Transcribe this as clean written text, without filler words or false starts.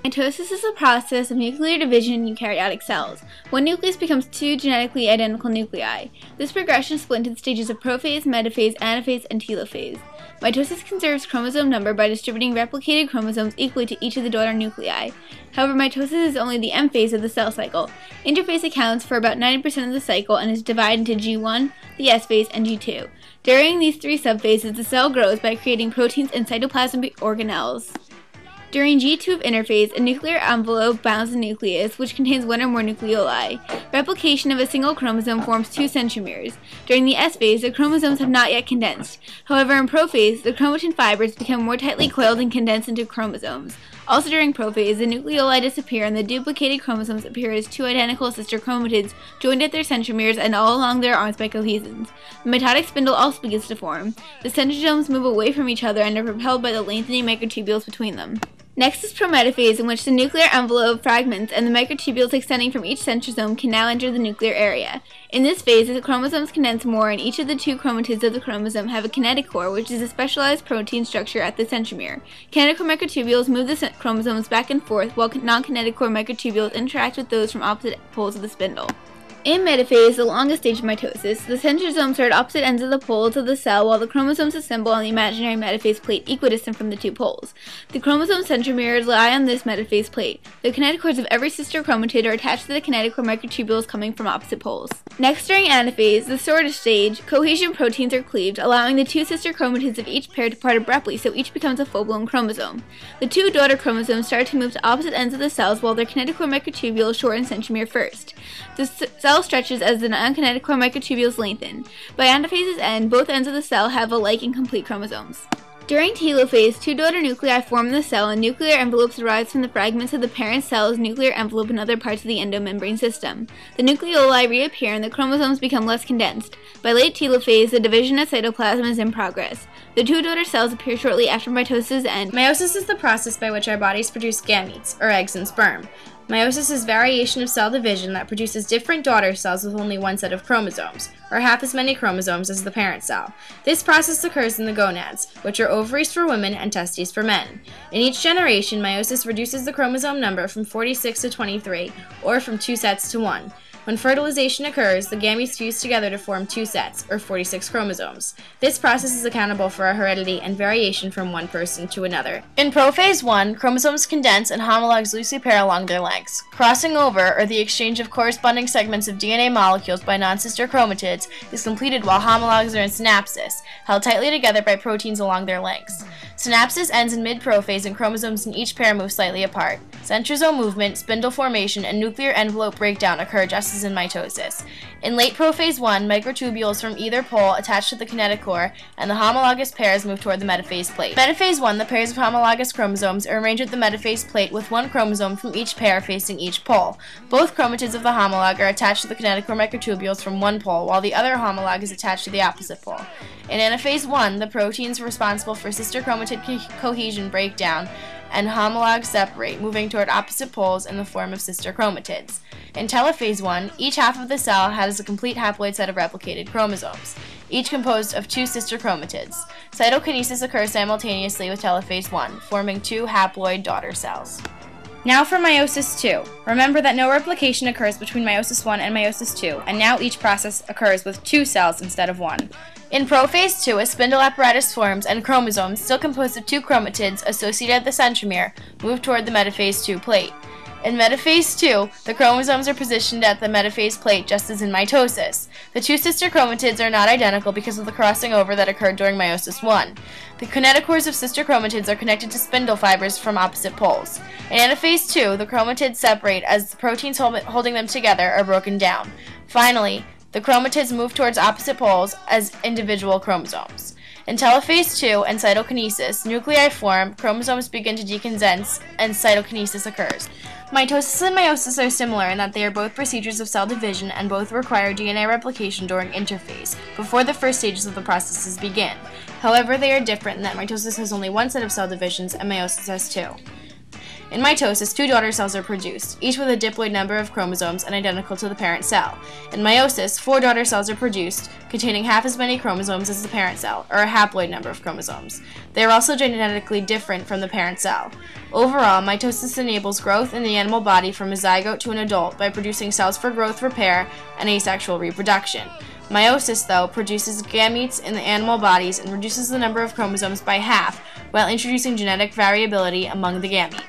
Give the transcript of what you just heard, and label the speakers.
Speaker 1: Mitosis is the process of nuclear division in eukaryotic cells. One nucleus becomes two genetically identical nuclei. This progression is split into the stages of prophase, metaphase, anaphase, and telophase. Mitosis conserves chromosome number by distributing replicated chromosomes equally to each of the daughter nuclei. However, mitosis is only the M phase of the cell cycle. Interphase accounts for about 90% of the cycle and is divided into G1, the S phase, and G2. During these three subphases, the cell grows by creating proteins and cytoplasmic organelles. During G2 of interphase, a nuclear envelope bounds the nucleus, which contains one or more nucleoli. Replication of a single chromosome forms two centromeres. During the S phase, the chromosomes have not yet condensed. However, in prophase, the chromatin fibers become more tightly coiled and condense into chromosomes. Also during prophase, the nucleoli disappear and the duplicated chromosomes appear as two identical sister chromatids joined at their centromeres and all along their arms by cohesins. The mitotic spindle also begins to form. The centrosomes move away from each other and are propelled by the lengthening microtubules between them. Next is prometaphase, in which the nuclear envelope fragments and the microtubules extending from each centrosome can now enter the nuclear area. In this phase, the chromosomes condense more and each of the two chromatids of the chromosome have a kinetochore, which is a specialized protein structure at the centromere. Kinetochore microtubules move the chromosomes back and forth, while non-kinetochore microtubules interact with those from opposite poles of the spindle. In metaphase, the longest stage of mitosis, the centrosomes are at opposite ends of the poles of the cell while the chromosomes assemble on the imaginary metaphase plate equidistant from the two poles. The chromosome centromeres lie on this metaphase plate. The kinetochores of every sister chromatid are attached to the kinetochore microtubules coming from opposite poles. Next, during anaphase, the sorted stage, cohesion proteins are cleaved, allowing the two sister chromatids of each pair to part abruptly so each becomes a full-blown chromosome. The two daughter chromosomes start to move to opposite ends of the cells while their kinetochore microtubules shorten centromere first. The cell stretches as the non-kinetochore microtubules lengthen. By anaphase's end, both ends of the cell have alike and complete chromosomes. During telophase, two daughter nuclei form in the cell and nuclear envelopes arise from the fragments of the parent cell's nuclear envelope and other parts of the endomembrane system. The nucleoli reappear and the chromosomes become less condensed. By late telophase, the division of cytoplasm is in progress. The two daughter cells appear shortly after mitosis' end.
Speaker 2: Meiosis is the process by which our bodies produce gametes, or eggs and sperm. Meiosis is variation of cell division that produces different daughter cells with only one set of chromosomes, or half as many chromosomes as the parent cell. This process occurs in the gonads, which are ovaries for women and testes for men. In each generation, meiosis reduces the chromosome number from 46 to 23, or from 2 sets to 1. When fertilization occurs, the gametes fuse together to form 2 sets, or 46 chromosomes. This process is accountable for heredity and variation from one person to another. In prophase 1, chromosomes condense and homologs loosely pair along their lengths. Crossing over, or the exchange of corresponding segments of DNA molecules by non-sister chromatids, is completed while homologs are in synapsis, held tightly together by proteins along their lengths. Synapsis ends in mid-prophase and chromosomes in each pair move slightly apart. Centrosome movement, spindle formation, and nuclear envelope breakdown occur just as in mitosis. In late prophase 1, microtubules from either pole attach to the kinetochore, and the homologous pairs move toward the metaphase plate. Metaphase 1, the pairs of homologous chromosomes are arranged at the metaphase plate with one chromosome from each pair facing each pole. Both chromatids of the homolog are attached to the kinetochore microtubules from one pole, while the other homolog is attached to the opposite pole. In anaphase 1, the proteins responsible for sister chromatid cohesion break down, and homologs separate, moving toward opposite poles in the form of sister chromatids. In telophase 1, each half of the cell has a complete haploid set of replicated chromosomes, each composed of 2 sister chromatids. Cytokinesis occurs simultaneously with telophase 1, forming 2 haploid daughter cells. Now for meiosis 2. Remember that no replication occurs between meiosis 1 and meiosis 2, and now each process occurs with 2 cells instead of 1. In prophase 2, a spindle apparatus forms and chromosomes, still composed of 2 chromatids associated at the centromere, move toward the metaphase 2 plate. In metaphase 2, the chromosomes are positioned at the metaphase plate just as in mitosis. The 2 sister chromatids are not identical because of the crossing over that occurred during meiosis 1. The kinetochores of sister chromatids are connected to spindle fibers from opposite poles. In anaphase 2, the chromatids separate as the proteins holding them together are broken down. Finally, the chromatids move towards opposite poles as individual chromosomes. In telophase 2 and cytokinesis, nuclei form, chromosomes begin to decondense, and cytokinesis occurs. Mitosis and meiosis are similar in that they are both procedures of cell division and both require DNA replication during interphase, before the first stages of the processes begin. However, they are different in that mitosis has only one set of cell divisions and meiosis has 2. In mitosis, two daughter cells are produced, each with a diploid number of chromosomes and identical to the parent cell. In meiosis, four daughter cells are produced, containing half as many chromosomes as the parent cell, or a haploid number of chromosomes. They are also genetically different from the parent cell. Overall, mitosis enables growth in the animal body from a zygote to an adult by producing cells for growth, repair, and asexual reproduction. Meiosis, though, produces gametes in the animal bodies and reduces the number of chromosomes by half, while introducing genetic variability among the gametes.